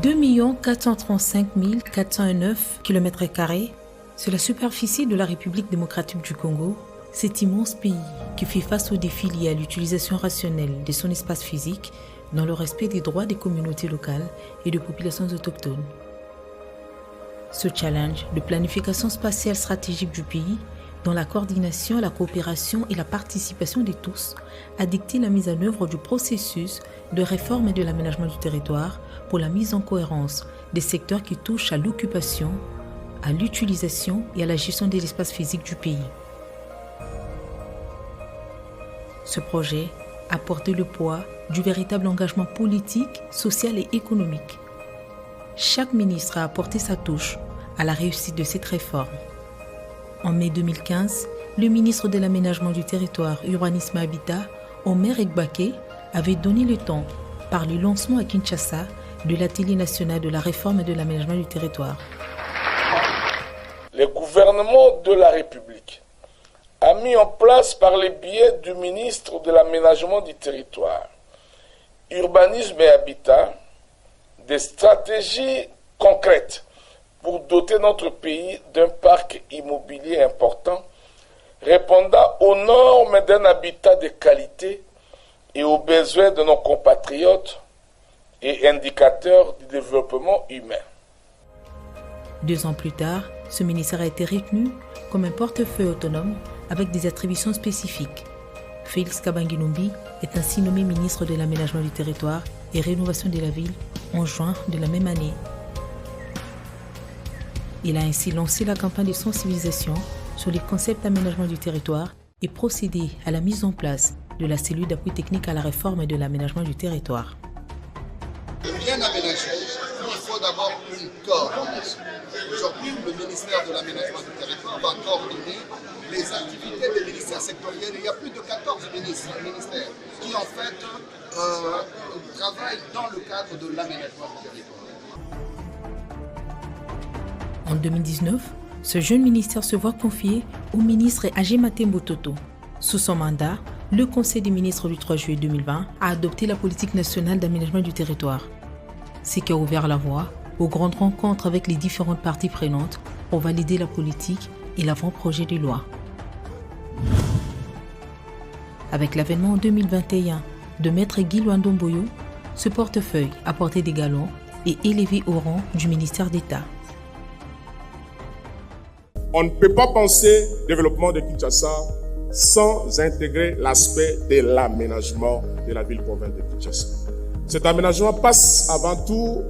2 435 409 km², c'est la superficie de la République démocratique du Congo, cet immense pays qui fait face aux défis liés à l'utilisation rationnelle de son espace physique dans le respect des droits des communautés locales et des populations autochtones. Ce challenge de planification spatiale stratégique du pays, dans la coordination, la coopération et la participation de tous, a dicté la mise en œuvre du processus de réforme et de l'aménagement du territoire pour la mise en cohérence des secteurs qui touchent à l'occupation, à l'utilisation et à la gestion de l'espace physique du pays. Ce projet a porté le poids du véritable engagement politique, social et économique. Chaque ministre a apporté sa touche à la réussite de cette réforme. En mai 2015, le ministre de l'Aménagement du Territoire, Urbanisme et Habitat, Omer Ekbaké, avait donné le temps par le lancement à Kinshasa de l'Atelier national de la réforme et de l'aménagement du territoire. Le gouvernement de la République a mis en place par le biais du ministre de l'Aménagement du Territoire, Urbanisme et Habitat, des stratégies concrètes pour doter notre pays d'un parc immobilier important, répondant aux normes d'un habitat de qualité et aux besoins de nos compatriotes et indicateur du développement humain. 2 ans plus tard, ce ministère a été retenu comme un portefeuille autonome avec des attributions spécifiques. Félix Kabangi-Numbi est ainsi nommé ministre de l'Aménagement du Territoire et Rénovation de la Ville en juin de la même année. Il a ainsi lancé la campagne de sensibilisation sur les concepts d'aménagement du territoire et procédé à la mise en place de la cellule d'appui technique à la réforme et de l'aménagement du territoire. Bien aménagé, il faut d'abord une coordination. Aujourd'hui, le ministère de l'Aménagement du Territoire va coordonner les activités des ministères sectoriels. Il y a plus de 14 ministères qui en fait travaillent dans le cadre de l'aménagement du territoire. En 2019, ce jeune ministère se voit confier au ministre Agémate Mbototo. Sous son mandat, le Conseil des ministres du 3 juillet 2020 a adopté la politique nationale d'aménagement du territoire. Ce qui a ouvert la voie aux grandes rencontres avec les différentes parties prenantes pour valider la politique et l'avant-projet de loi. Avec l'avènement en 2021 de Maître Guy Luandomboyo, ce portefeuille a porté des galons et élevé au rang du ministère d'État. On ne peut pas penser au développement de Kinshasa sans intégrer l'aspect de l'aménagement de la ville-province de Kinshasa. Cet aménagement passe avant tout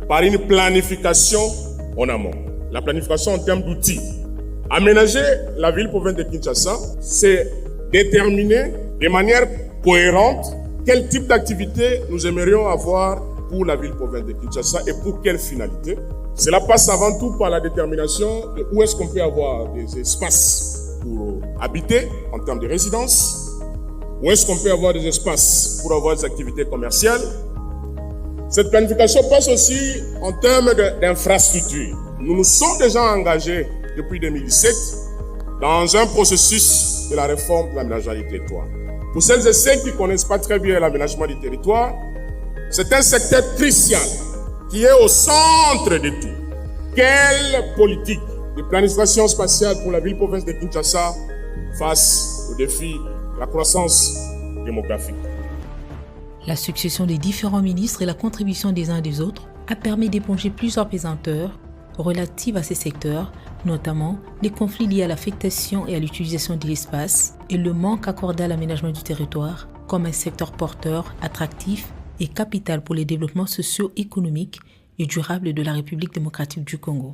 par une planification en amont. La planification en termes d'outils. Aménager la ville-province de Kinshasa, c'est déterminer de manière cohérente quel type d'activité nous aimerions avoir pour la ville-province de Kinshasa et pour quelle finalité. Cela passe avant tout par la détermination de où est-ce qu'on peut avoir des espaces pour habiter en termes de résidence, où est-ce qu'on peut avoir des espaces pour avoir des activités commerciales. Cette planification passe aussi en termes d'infrastructures. Nous nous sommes déjà engagés depuis 2017 dans un processus de la réforme de l'aménagement du territoire. Pour celles et ceux qui ne connaissent pas très bien l'aménagement du territoire, c'est un secteur crucial qui est au centre de tout. Quelle politique de planification spatiale pour la ville-province de Kinshasa face au défi de la croissance démographique? La succession des différents ministres et la contribution des uns et des autres a permis d'éponger plusieurs pesanteurs relatives à ces secteurs, notamment les conflits liés à l'affectation et à l'utilisation de l'espace et le manque accordé à l'aménagement du territoire comme un secteur porteur, attractif et capital pour les développements socio-économiques et durables de la République démocratique du Congo.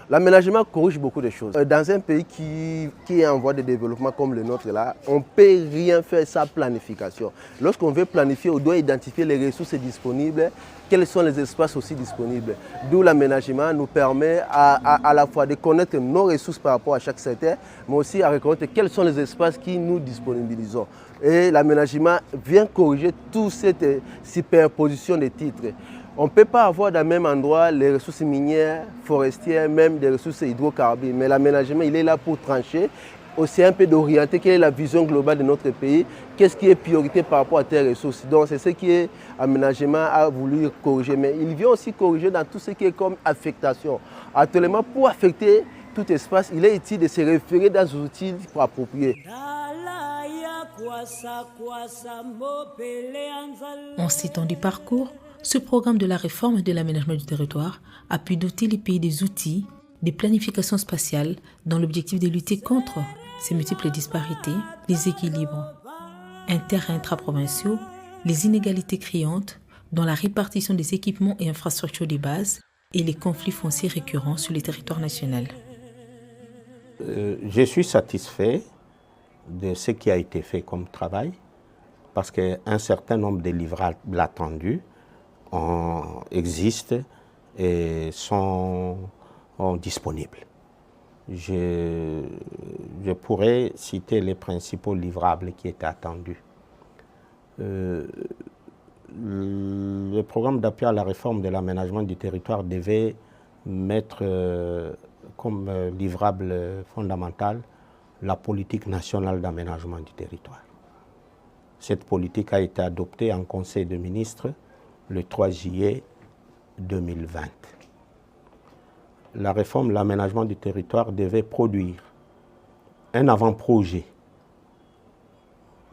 L'aménagement corrige beaucoup de choses. Dans un pays qui est en voie de développement comme le nôtre, là, on ne peut rien faire sans planification. Lorsqu'on veut planifier, on doit identifier les ressources disponibles, quels sont les espaces aussi disponibles. D'où l'aménagement nous permet à la fois de connaître nos ressources par rapport à chaque secteur, mais aussi à reconnaître quels sont les espaces qui nous disponibilisons. Et l'aménagement vient corriger toute cette superposition de titres. On ne peut pas avoir dans le même endroit les ressources minières, forestières, même des ressources hydrocarbures. Mais l'aménagement, il est là pour trancher aussi un peu d'orienter quelle est la vision globale de notre pays, qu'est-ce qui est priorité par rapport à tes ressources. Donc c'est ce qui est aménagement a voulu corriger. Mais il vient aussi corriger dans tout ce qui est comme affectation. Actuellement, pour affecter tout espace, il est utile de se référer dans des outils appropriés. En 7 ans de parcours, ce programme de la réforme de l'aménagement du territoire a pu doter les pays des outils de planification spatiale dans l'objectif de lutter contre ces multiples disparités, les équilibres inter- et intraprovinciaux, les inégalités criantes dans la répartition des équipements et infrastructures de base et les conflits fonciers récurrents sur le territoire national. Je suis satisfait de ce qui a été fait comme travail parce qu'un certain nombre de livrables attendus existent et sont disponibles. Je pourrais citer les principaux livrables qui étaient attendus. Le programme d'appui à la réforme de l'aménagement du territoire devait mettre comme livrable fondamental la politique nationale d'aménagement du territoire. Cette politique a été adoptée en Conseil des ministres le 3 juillet 2020. La réforme de l'aménagement du territoire devait produire un avant-projet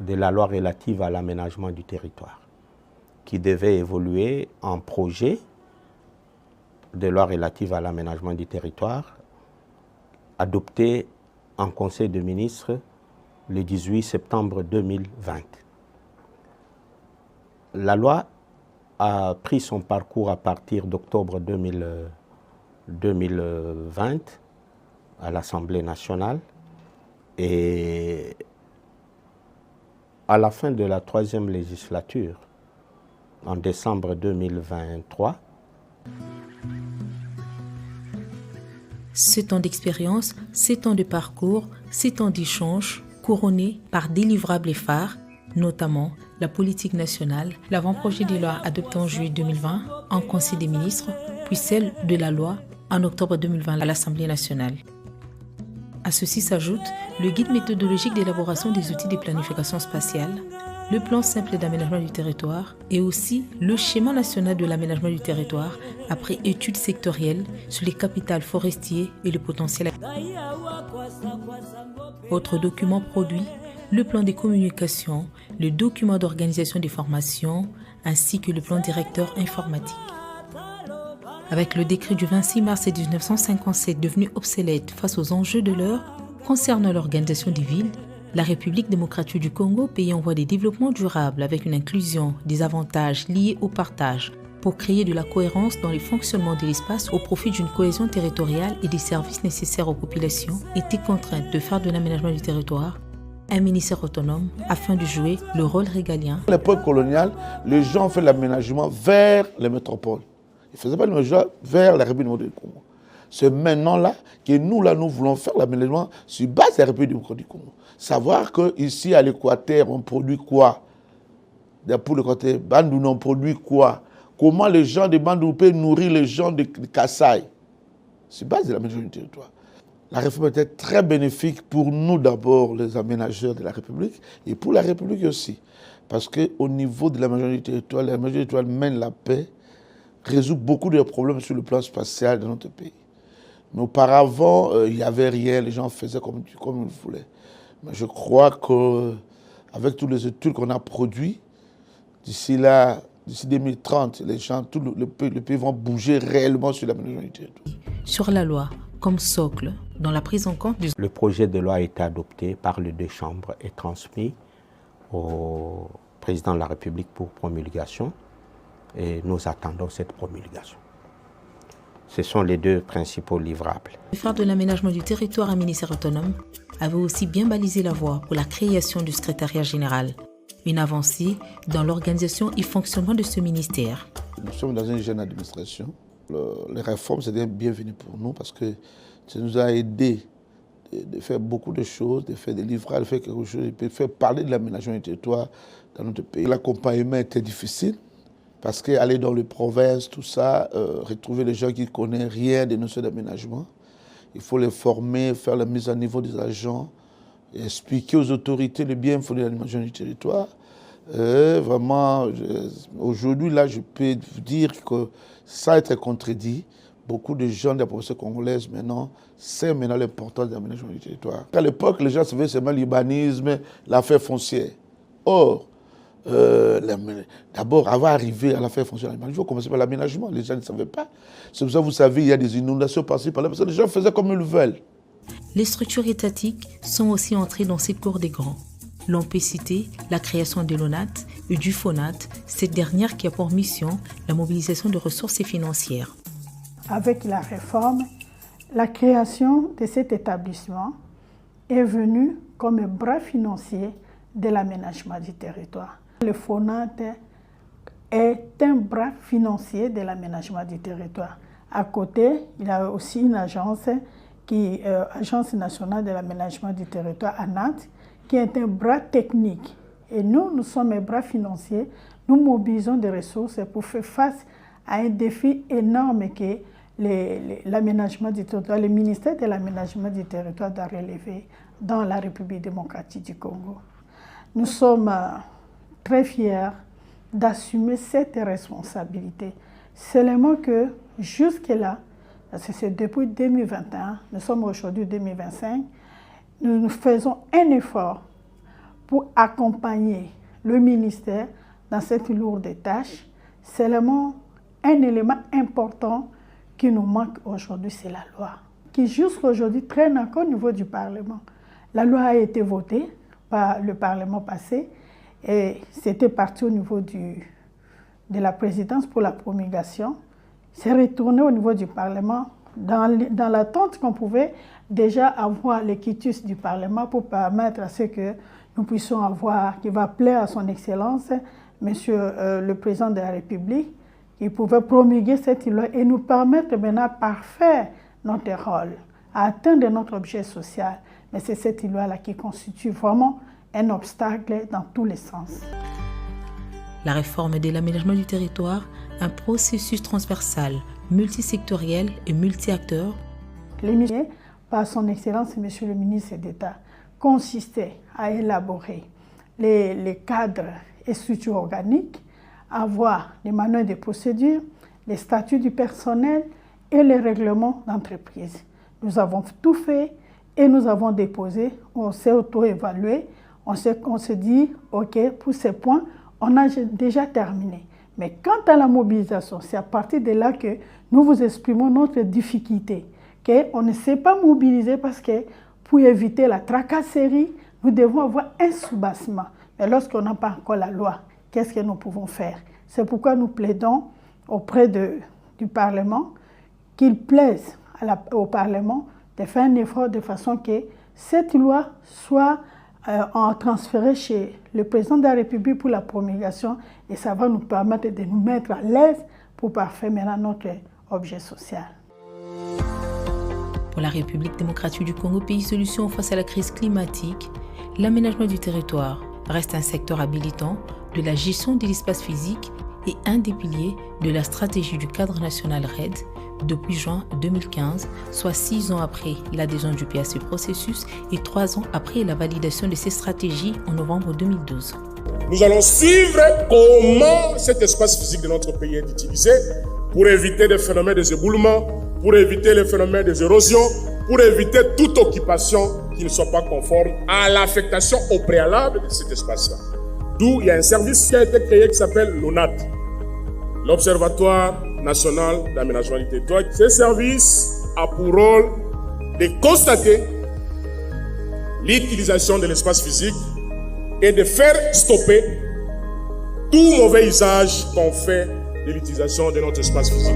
de la loi relative à l'aménagement du territoire, qui devait évoluer en projet de loi relative à l'aménagement du territoire, adopté en Conseil des ministres le 18 septembre 2020. La loi a pris son parcours à partir d'octobre 2020 à l'Assemblée nationale et à la fin de la 3e législature, en décembre 2023. 7 ans d'expérience, 7 ans de parcours, 7 ans d'échanges, couronnés par des livrables phares, notamment la politique nationale, l'avant-projet de loi adopté en juillet 2020 en Conseil des ministres, puis celle de la loi en octobre 2020 à l'Assemblée nationale. À ceci s'ajoute le guide méthodologique d'élaboration des outils de planification spatiale, le plan simple d'aménagement du territoire et aussi le schéma national de l'aménagement du territoire après études sectorielles sur les capitales forestiers et le potentiel. Autre document produit, le plan des communications, le document d'organisation des formations ainsi que le plan directeur informatique. Avec le décret du 26 mars 1957 devenu obsolète face aux enjeux de l'heure concernant l'organisation des villes, la République démocratique du Congo, pays en voie de développement durable avec une inclusion des avantages liés au partage pour créer de la cohérence dans le fonctionnement de l'espace au profit d'une cohésion territoriale et des services nécessaires aux populations, était contrainte de faire de l'aménagement du territoire un ministère autonome afin de jouer le rôle régalien. À l'époque coloniale, les gens ont fait l'aménagement vers les métropoles. Ils ne faisaient pas l'aménagement vers la République du Congo. C'est maintenant-là que nous voulons faire l'aménagement sur base de la République du Congo. Savoir qu'ici, à l'Équateur, on produit quoi? Pour le côté Bandou, on produit quoi? Comment les gens de Bandou peuvent nourrir les gens de Kassai? C'est base de l'aménagement du territoire. La réforme était très bénéfique pour nous d'abord, les aménageurs de la République, et pour la République aussi. Parce qu'au niveau de l'aménagement du territoire, l'aménagement du territoire mène la paix, résout beaucoup de problèmes sur le plan spatial de notre pays. Mais auparavant, il n'y avait rien, les gens faisaient comme ils voulaient. Mais je crois qu'avec toutes les études qu'on a produites, d'ici 2030, les gens, le pays vont bouger réellement sur l'aménagement du territoire. Sur la loi, comme socle, dans la prise en compte du... Le projet de loi a été adopté par les 2 chambres et transmis au président de la République pour promulgation. Et nous attendons cette promulgation. Ce sont les 2 principaux livrables. Le phare de l'aménagement du territoire, un ministère autonome, avait aussi bien balisé la voie pour la création du secrétariat général. Une avancée dans l'organisation et fonctionnement de ce ministère. Nous sommes dans une jeune administration. Les réformes, c'était bienvenu pour nous parce que ça nous a aidé de faire beaucoup de choses, de faire des livrables, de faire quelque chose, de faire parler de l'aménagement du territoire dans notre pays. L'accompagnement était difficile. Parce qu'aller dans les provinces, tout ça, retrouver les gens qui ne connaissent rien des notions d'aménagement, il faut les former, faire la mise à niveau des agents expliquer aux autorités le bien fondé de l'aménagement du territoire. Vraiment, aujourd'hui, là, je peux vous dire que ça a été contredit. Beaucoup de gens de la population congolaise, maintenant, savent maintenant l'importance de l'aménagement du territoire. À l'époque, les gens savaient seulement l'urbanisme, l'affaire foncière. Or, d'abord, avant d'arriver à l'affaire foncière, il faut commencer par l'aménagement. Les gens ne savaient pas. C'est pour ça que vous savez, il y a des inondations par-ci, par-là, parce que les gens faisaient comme ils veulent. Les structures étatiques sont aussi entrées dans cette cour des grands. L'on peut citer la création de l'ONAT et du FONAT, cette dernière qui a pour mission la mobilisation de ressources financières. Avec la réforme, la création de cet établissement est venue comme un bras financier de l'aménagement du territoire. Le FONAT est un bras financier de l'aménagement du territoire. À côté, il y a aussi une agence, Agence nationale de l'aménagement du territoire, ANAT, qui est un bras technique. Et nous sommes un bras financier. Nous mobilisons des ressources pour faire face à un défi énorme que l'aménagement du territoire, le ministère de l'aménagement du territoire doit relever dans la République démocratique du Congo. Nous sommes très fiers d'assumer cette responsabilité. Seulement que jusque-là, parce que c'est depuis 2021, nous sommes aujourd'hui 2025, nous faisons un effort pour accompagner le ministère dans cette lourde tâche. Seulement un élément important qui nous manque aujourd'hui, c'est la loi, qui jusqu'à aujourd'hui traîne encore au niveau du Parlement. La loi a été votée par le Parlement passé et c'était parti au niveau de la présidence pour la promulgation. C'est retourné au niveau du Parlement dans l'attente qu'on pouvait déjà avoir le quitus du Parlement pour permettre à ce que nous puissions avoir, qui va plaire à son Excellence, Monsieur le Président de la République, qui pouvait promulguer cette loi et nous permettre maintenant de parfaire notre rôle, à atteindre notre objet social. Mais c'est cette loi-là qui constitue vraiment un obstacle dans tous les sens. La réforme de l'aménagement du territoire, un processus transversal, multisectoriel et multi-acteurs. L'émission, par son Excellence, Monsieur le ministre d'État, consistait à élaborer les cadres et structures organiques, avoir les manuels de procédure, les statuts du personnel et les règlements d'entreprise. Nous avons tout fait et nous avons déposé, on s'est auto-évalué, on s'est dit, OK, pour ces points, on a déjà terminé. Mais quant à la mobilisation, c'est à partir de là que nous vous exprimons notre difficulté, qu'on ne sait pas mobiliser parce que pour éviter la tracasserie, nous devons avoir un soubassement. Mais lorsqu'on n'a pas encore la loi, qu'est-ce que nous pouvons faire? C'est pourquoi nous plaidons auprès du Parlement qu'il plaise au Parlement de faire un effort de façon que cette loi soit transférée chez le Président de la République pour la promulgation et ça va nous permettre de nous mettre à l'aise pour parfaire maintenant notre objet social. Pour la République démocratique du Congo, pays solution face à la crise climatique, l'aménagement du territoire reste un secteur habilitant de la gestion de l'espace physique et un des piliers de la stratégie du cadre national RED depuis juin 2015, soit 6 ans après l'adhésion du pays à ce processus et 3 ans après la validation de ces stratégies en novembre 2012. Nous allons suivre comment cet espace physique de notre pays est utilisé pour éviter des phénomènes d'éboulement, pour éviter les phénomènes d'érosion, pour éviter toute occupation qui ne soit pas conforme à l'affectation au préalable de cet espace-là. D'où il y a un service qui a été créé qui s'appelle l'ONAT, l'Observatoire national d'aménagement du territoire. Ce service a pour rôle de constater l'utilisation de l'espace physique et de faire stopper tout mauvais usage qu'on fait de l'utilisation de notre espace physique.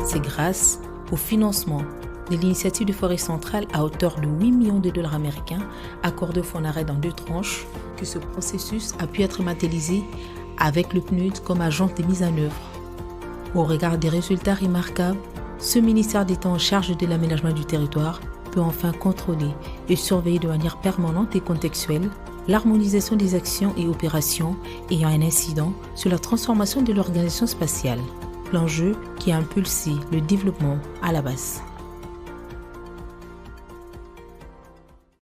C'est grâce au financement de l'initiative de Forêt Centrale à hauteur de 8 millions de dollars américains accordés au FONARED dans 2 tranches que ce processus a pu être matérialisé avec le PNUD comme agent de mise en œuvre. Au regard des résultats remarquables, ce ministère d'État en charge de l'aménagement du territoire peut enfin contrôler et surveiller de manière permanente et contextuelle l'harmonisation des actions et opérations ayant un incident sur la transformation de l'organisation spatiale. L'enjeu qui a impulsé le développement à la base.